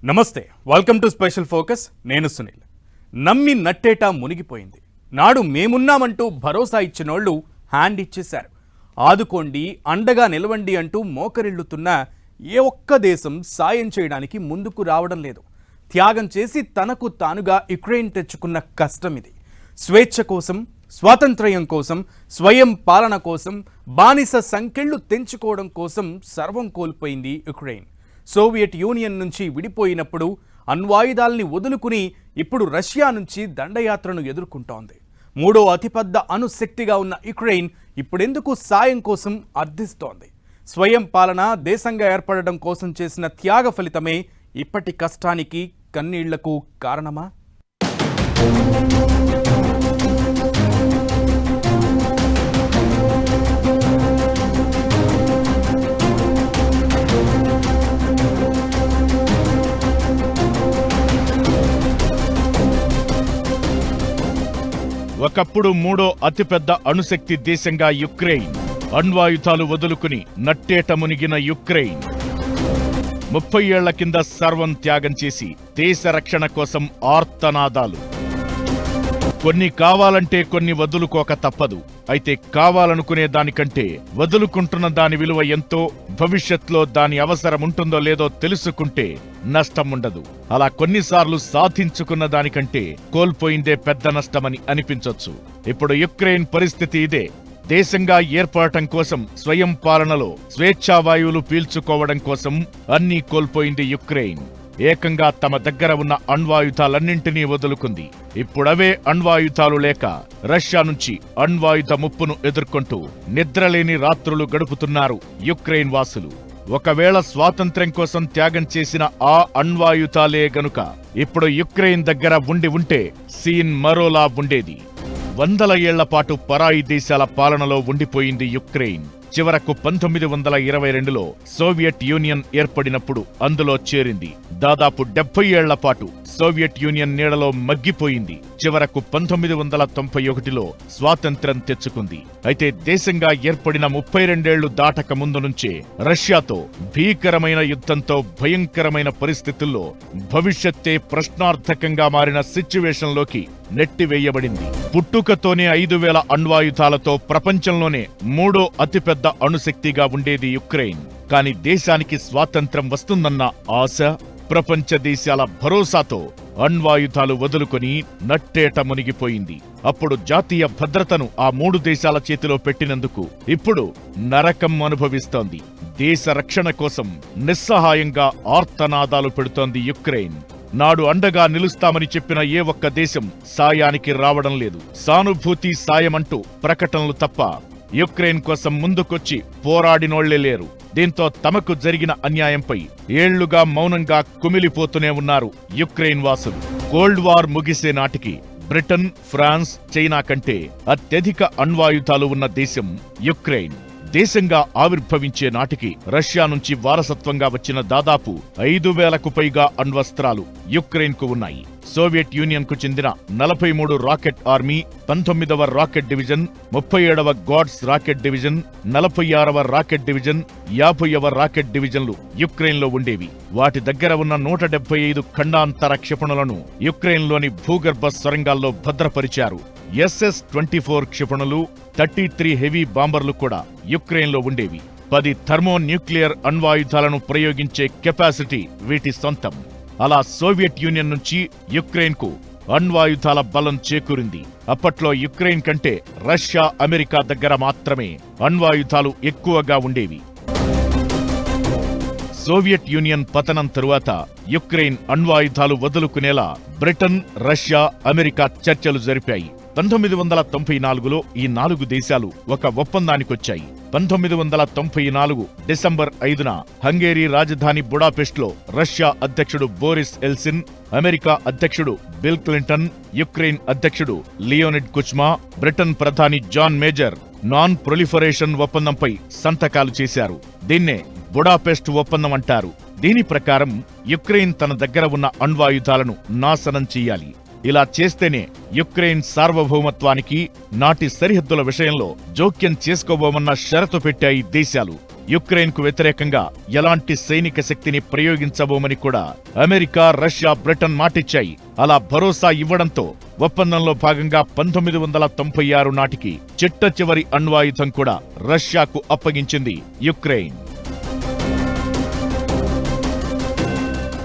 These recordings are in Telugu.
నమస్తే, వెల్కమ్ టు స్పెషల్ ఫోకస్. నేను సునీల్. నమ్మి నట్టేటా మునిగిపోయింది. నాడు మేమున్నామంటూ భరోసా ఇచ్చినోళ్లు హ్యాండ్ ఇచ్చేశారు. ఆదుకోండి, అండగా నిలవండి అంటూ మోకరిల్లుతున్న ఏ ఒక్క దేశం సాయం చేయడానికి ముందుకు రావడం లేదు. త్యాగం చేసి తనకు తానుగా యుక్రెయిన్ తెచ్చుకున్న కష్టం ఇది. స్వేచ్ఛ కోసం, స్వాతంత్ర్యం కోసం, స్వయం పాలన కోసం, బానిస సంకెళ్లు తెంచుకోవడం కోసం సర్వం కోల్పోయింది యుక్రెయిన్. సోవియట్ యూనియన్ నుంచి విడిపోయినప్పుడు అణ్వాయుధాల్ని వదులుకుని ఇప్పుడు రష్యా నుంచి దండయాత్రను ఎదుర్కొంటోంది. మూడో అతిపెద్ద అణుశక్తిగా ఉన్న యుక్రెయిన్ ఇప్పుడెందుకు సాయం కోసం అర్థిస్తోంది? స్వయం పాలన దేశంగా ఏర్పడడం కోసం చేసిన త్యాగ ఫలితమే ఇప్పటి కష్టానికి, కన్నీళ్లకు కారణమా? ఒకప్పుడు మూడో అతిపెద్ద అణుశక్తి దేశంగా యుక్రెయిన్, అణ్వాయుధాలు వదులుకుని నట్టేట మునిగిన యుక్రెయిన్ 30 ఏళ్ల కింద సర్వం త్యాగం చేసి దేశ రక్షణ కోసం ఆర్తనాదాలు. కొన్ని కావాలంటే కొన్ని వదులుకోక తప్పదు. అయితే కావాలనుకునే దానికంటే వదులుకుంటున్న దాని విలువ ఎంతో, భవిష్యత్తులో దాని అవసరం ఉంటుందో లేదో తెలుసుకుంటే నష్టం ఉండదు. అలా కొన్నిసార్లు సాధించుకున్న దానికంటే కోల్పోయిందే పెద్ద నష్టమని అనిపించొచ్చు. ఇప్పుడు యుక్రెయిన్ పరిస్థితి ఇదే. దేశంగా ఏర్పడటం కోసం, స్వయం పాలనలో స్వేచ్ఛావాయువులు పీల్చుకోవడం కోసం అన్నీ కోల్పోయింది యుక్రెయిన్. ఏకంగా తమ దగ్గర ఉన్న అణ్వాయుధాలన్నింటినీ వదులుకుంది. ఇప్పుడవే అణ్వాయుధాలు లేక రష్యా నుంచి అణ్వాయుధ ముప్పును ఎదుర్కొంటూ నిద్రలేని రాత్రులు గడుపుతున్నారు యుక్రెయిన్ వాసులు. ఒకవేళ స్వాతంత్ర్యం కోసం త్యాగం చేసిన ఆ అణ్వాయుధాలే గనుక ఇప్పుడు యుక్రెయిన్ దగ్గర ఉంటే సీన్ మరోలా ఉండేది. 100 ఏళ్ల పాటు పరాయి దేశాల పాలనలో ఉండిపోయింది యుక్రెయిన్. చివరకు 1922లో సోవియట్ యూనియన్ ఏర్పడినప్పుడు అందులో చేరింది. దాదాపు 70 ఏళ్ల పాటు సోవియట్ యూనియన్ నీడలో మగ్గిపోయింది. చివరకు 1991లో స్వాతంత్ర్యం తెచ్చుకుంది. అయితే దేశంగా ఏర్పడిన 32 ఏళ్లు దాటక ముందు నుంచే రష్యాతో భీకరమైన యుద్ధంతో, భయంకరమైన పరిస్థితుల్లో భవిష్యత్తే ప్రశ్నార్థకంగా మారిన సిచ్యువేషన్లోకి నెట్టివేయబడింది. పుట్టుకతోనే 5000 అణ్వాయుధాలతో ప్రపంచంలోనే మూడో అతిపెద్ద అణుశక్తిగా ఉండేది యుక్రెయిన్. కాని దేశానికి స్వాతంత్ర్యం వస్తుందన్న ఆశ, ప్రపంచ దేశాల భరోసాతో అణ్వాయుధాలు వదులుకొని నట్టేట మునిగిపోయింది. అప్పుడు జాతీయ భద్రతను ఆ 3 దేశాల చేతిలో పెట్టినందుకు ఇప్పుడు నరకం అనుభవిస్తోంది. దేశ రక్షణ కోసం నిస్సహాయంగా ఆర్తనాదాలు పెడుతోంది యుక్రెయిన్. నాడు అండగా నిలుస్తామని చెప్పిన ఏ ఒక్క దేశం సాయానికి రావడం లేదు. సానుభూతి, సాయమంటూ ప్రకటనలు తప్ప యుక్రెయిన్ కోసం ముందుకొచ్చి పోరాడినోళ్లే లేరు. దీంతో తమకు జరిగిన అన్యాయంపై ఏళ్లుగా మౌనంగా కుమిలిపోతూనే ఉన్నారు యుక్రెయిన్ వాసులు. కోల్డ్ వార్ ముగిసే నాటికి బ్రిటన్, ఫ్రాన్స్, చైనా కంటే అత్యధిక అణ్వాయుధాలు ఉన్న దేశం యుక్రెయిన్. దేశంగా ఆవిర్భవించే నాటికి రష్యా నుంచి వారసత్వంగా వచ్చిన దాదాపు 5000కు పైగా అణ్వస్త్రాలు యుక్రెయిన్కు ఉన్నాయి. సోవియట్ యూనియన్కు చెందిన 43 రాకెట్ ఆర్మీ, 19వ రాకెట్ డివిజన్, 37వ గాడ్స్ రాకెట్ డివిజన్, 46వ రాకెట్ డివిజన్, 50వ రాకెట్ డివిజన్లు యుక్రెయిన్లో ఉండేవి. వాటి దగ్గర ఉన్న 175 ఖండాంతర క్షిపణులను యుక్రెయిన్లోని భూగర్భ సొరంగాల్లో భద్రపరిచారు. SS-24 క్షిపణులు, 33 హెవీ బాంబర్లు కూడా యుక్రెయిన్లో ఉండేవి. 10 థర్మోన్యూక్లియర్ అణ్వాయుధాలను ప్రయోగించే కెపాసిటీ వీటి సొంతం. అలా సోవియట్ యూనియన్ నుంచి యుక్రెయిన్కు అణ్వాయుధాల బలం చేకూరింది. అప్పట్లో యుక్రెయిన్ కంటే రష్యా, అమెరికా దగ్గర మాత్రమే అణ్వాయుధాలు ఎక్కువగా ఉండేవి. సోవియట్ యూనియన్ పతనం తరువాత యుక్రెయిన్ అణ్వాయుధాలు వదులుకునేలా బ్రిటన్, రష్యా, అమెరికా చర్చలు జరిపాయి. 1994లో ఈ 4 దేశాలు ఒక ఒప్పందానికొచ్చాయి. 1994 డిసెంబర్ 5న హంగేరీ రాజధాని బుడాపెస్ట్లో రష్యా అధ్యక్షుడు బోరిస్ ఎల్సిన్, అమెరికా అధ్యక్షుడు బిల్ క్లింటన్, యుక్రెయిన్ అధ్యక్షుడు లియోనిడ్ కుచ్మా, బ్రిటన్ ప్రధాని జాన్ మేజర్ నాన్ ప్రొలిఫరేషన్ ఒప్పందంపై సంతకాలు చేశారు. దీన్నే బుడాపెస్ట్ ఒప్పందం అంటారు. దీని ప్రకారం యుక్రెయిన్ తన దగ్గర ఉన్న అణ్వాయుధాలను నాశనం చెయ్యాలి. ఇలా చేస్తేనే యుక్రెయిన్ సార్వభౌమత్వానికి, నాటి సరిహద్దుల విషయంలో జోక్యం చేసుకోబోమన్న షరతు పెట్టాయి దేశాలు. యుక్రెయిన్కు వ్యతిరేకంగా ఎలాంటి సైనిక శక్తిని ప్రయోగించబోమని కూడా అమెరికా, రష్యా, బ్రిటన్ మాటిచ్చాయి. అలా భరోసా ఇవ్వడంతో ఒప్పందంలో భాగంగా 1996 నాటికి చిట్ట చివరి అణ్వాయుధం కూడా రష్యాకు అప్పగించింది యుక్రెయిన్.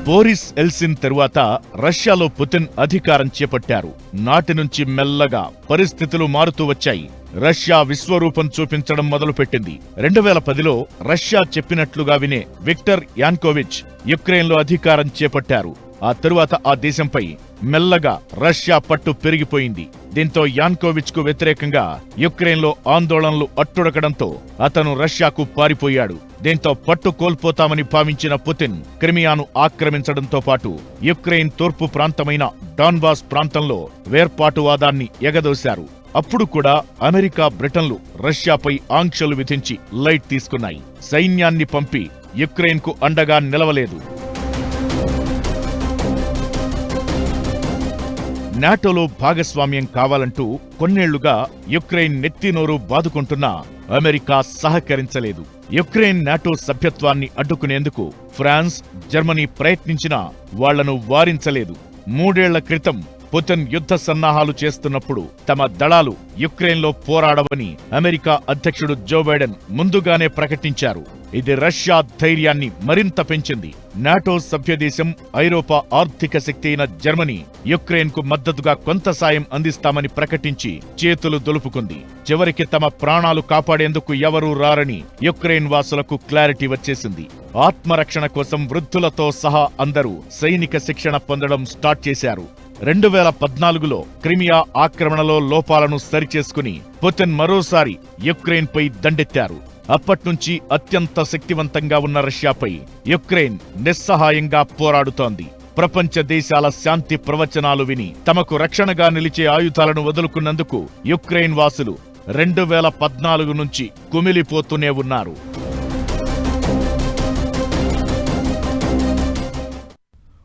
బోరిస్ ఎల్సిన్ తరువాత రష్యాలో పుతిన్ అధికారం చేపట్టారు. నాటి నుంచి మెల్లగా పరిస్థితులు మారుతూ వచ్చాయి. రష్యా విశ్వరూపం చూపించడం మొదలుపెట్టింది. 2010లో రష్యా చెప్పినట్లుగా వినే విక్టర్ యాన్కోవిచ్ యుక్రెయిన్లో అధికారం చేపట్టారు. ఆ తరువాత ఆ దేశంపై మెల్లగా రష్యా పట్టు పెరిగిపోయింది. దీంతో యాన్కోవిచ్ కు వ్యతిరేకంగా యుక్రెయిన్లో ఆందోళనలు అట్టుడకడంతో అతను రష్యాకు పారిపోయాడు. దీంతో పట్టు కోల్పోతామని భావించిన పుతిన్ క్రిమియాను ఆక్రమించడంతో పాటు యుక్రెయిన్ తూర్పు ప్రాంతమైన డాన్బాస్ ప్రాంతంలో వేర్పాటువాదాన్ని ఎగదోశారు. అప్పుడు కూడా అమెరికా, బ్రిటన్లు రష్యాపై ఆంక్షలు విధించి లైట్ తీసుకున్నాయి. సైన్యాన్ని పంపి యుక్రెయిన్కు అండగా నిలవలేదు. నాటోలో భాగస్వామ్యం కావాలంటూ కొన్నేళ్లుగా యుక్రెయిన్ నెత్తినోరు బాదుకుంటున్నా అమెరికా సహకరించలేదు. యుక్రెయిన్ నాటో సభ్యత్వాన్ని అడ్డుకునేందుకు ఫ్రాన్స్, జర్మనీ ప్రయత్నించినా వాళ్లను వారించలేదు. 3 ఏళ్ల క్రితం పుతిన్ యుద్ధ సన్నాహాలు చేస్తున్నప్పుడు తమ దళాలు యుక్రెయిన్లో పోరాడవని అమెరికా అధ్యక్షుడు జో బైడెన్ ముందుగానే ప్రకటించారు. ఇది రష్యా ధైర్యాన్ని మరింత పెంచింది. నాటో సభ్యదేశం, ఐరోపా ఆర్థిక శక్తి అయిన జర్మనీ యుక్రెయిన్కు మద్దతుగా కొంత సాయం అందిస్తామని ప్రకటించి చేతులు దులుపుకుంది. చివరికి తమ ప్రాణాలు కాపాడేందుకు ఎవరూ రారని యుక్రెయిన్ వాసులకు క్లారిటీ వచ్చేసింది. ఆత్మరక్షణ కోసం వృద్ధులతో సహా అందరూ సైనిక శిక్షణ పొందడం స్టార్ట్ చేశారు. 2014లో క్రిమియా ఆక్రమణలో లోపాలను సరిచేసుకుని పుతిన్ మరోసారి యుక్రెయిన్పై దండెత్తారు. అప్పట్నుంచి అత్యంత శక్తివంతంగా ఉన్న రష్యాపై యుక్రెయిన్ నిస్సహాయంగా పోరాడుతోంది. ప్రపంచ దేశాల శాంతి ప్రవచనాలు విని తమకు రక్షణగా నిలిచే ఆయుధాలను వదులుకున్నందుకు యుక్రెయిన్ వాసులు 2014 నుంచి కుమిలిపోతూనే ఉన్నారు.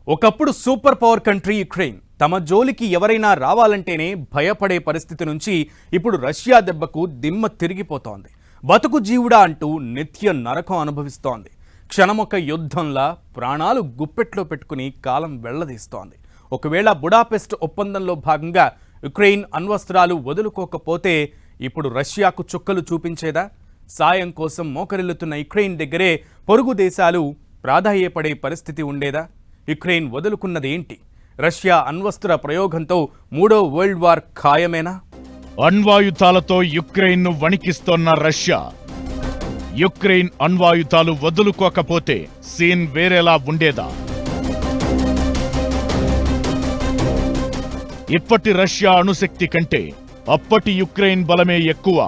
ఒకప్పుడు సూపర్ పవర్ కంట్రీ యుక్రెయిన్. తమ జోలికి ఎవరైనా రావాలంటేనే భయపడే పరిస్థితి నుంచి ఇప్పుడు రష్యా దెబ్బకు దిమ్మ తిరిగిపోతోంది. బతుకు జీవుడా అంటూ నిత్య నరకం అనుభవిస్తోంది. క్షణమొక యుద్ధంలా ప్రాణాలు గుప్పెట్లో పెట్టుకుని కాలం వెళ్లదీస్తోంది. ఒకవేళ బుడాపెస్ట్ ఒప్పందంలో భాగంగా యుక్రెయిన్ అణ్వస్త్రాలు వదులుకోకపోతే ఇప్పుడు రష్యాకు చుక్కలు చూపించేదా? సాయం కోసం మోకరిల్లుతున్న యుక్రెయిన్ దగ్గరే పొరుగు దేశాలు ప్రాధాయపడే పరిస్థితి ఉండేదా? యుక్రెయిన్ వదులుకున్నదేంటి? రష్యా అణ్వస్త్ర ప్రయోగంతో 3వ వరల్డ్ వార్ ఖాయమేనా? అణ్వాయుధాలతో యుక్రెయిన్ను వణికిస్తోన్న రష్యా. యుక్రెయిన్ అణ్వాయుధాలు వదులుకోకపోతే సీన్ వేరేలా ఉండేదా? ఇప్పటి రష్యా అణుశక్తి కంటే అప్పటి యుక్రెయిన్ బలమే ఎక్కువ.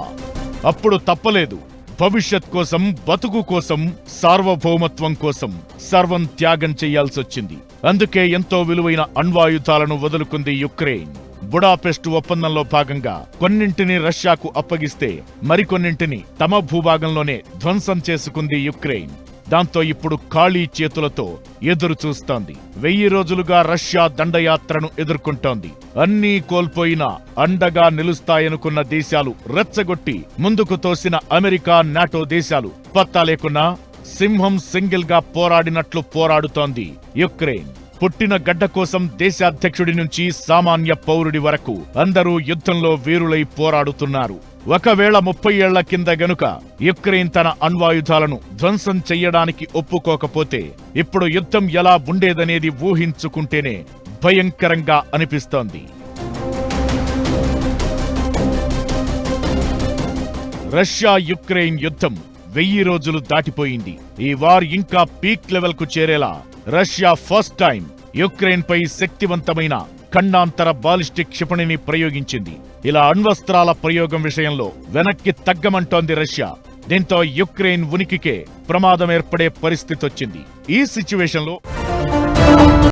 అప్పుడు తప్పలేదు. భవిష్యత్ కోసం, బతుకు కోసం, సార్వభౌమత్వం కోసం సర్వం త్యాగం చెయ్యాల్సొచ్చింది. అందుకే ఎంతో విలువైన అణ్వాయుధాలను వదులుకుంది యుక్రెయిన్. బుడాపెస్ట్ ఒప్పందంలో భాగంగా కొన్నింటిని రష్యాకు అప్పగిస్తే మరికొన్నింటిని తమ భూభాగంలోనే ధ్వంసం చేసుకుంది యుక్రెయిన్. దాంతో ఇప్పుడు ఖాళీ చేతులతో ఎదురు చూస్తోంది. 1000 రోజులుగా రష్యా దండయాత్రను ఎదుర్కొంటోంది. అన్నీ కోల్పోయినా అండగా నిలుస్తాయనుకున్న దేశాలు రెచ్చగొట్టి ముందుకు తోసిన అమెరికా, నాటో దేశాలు పత్తా లేకున్నా సింహం సింగిల్ గా పోరాడినట్లు పోరాడుతోంది యుక్రెయిన్. పుట్టిన గడ్డ కోసం దేశాధ్యక్షుడి నుంచి సామాన్య పౌరుడి వరకు అందరూ యుద్ధంలో వీరులై పోరాడుతున్నారు. ఒకవేళ 30 ఏళ్ల కింద గనుక యుక్రెయిన్ తన అణ్వాయుధాలను ధ్వంసం చెయ్యడానికి ఒప్పుకోకపోతే ఇప్పుడు యుద్ధం ఎలా ఉండేదనేది ఊహించుకుంటేనే భయంకరంగా అనిపిస్తోంది. రష్యా యుక్రెయిన్ యుద్ధం 1000 రోజులు దాటిపోయింది. ఈ వార్ ఇంకా పీక్ లెవెల్ కు చేరేలా రష్యా ఫస్ట్ టైం యుక్రెయిన్ పై శక్తివంతమైన ఖండాంతర బాలిస్టిక్ క్షిపణిని ప్రయోగించింది. ఇలా అణ్వస్త్రాల ప్రయోగం విషయంలో వెనక్కి తగ్గమంటోంది రష్యా. దీంతో యుక్రెయిన్ ఉనికికే ప్రమాదం ఏర్పడే పరిస్థితొచ్చింది. ఈ సిచ్యువేషన్లో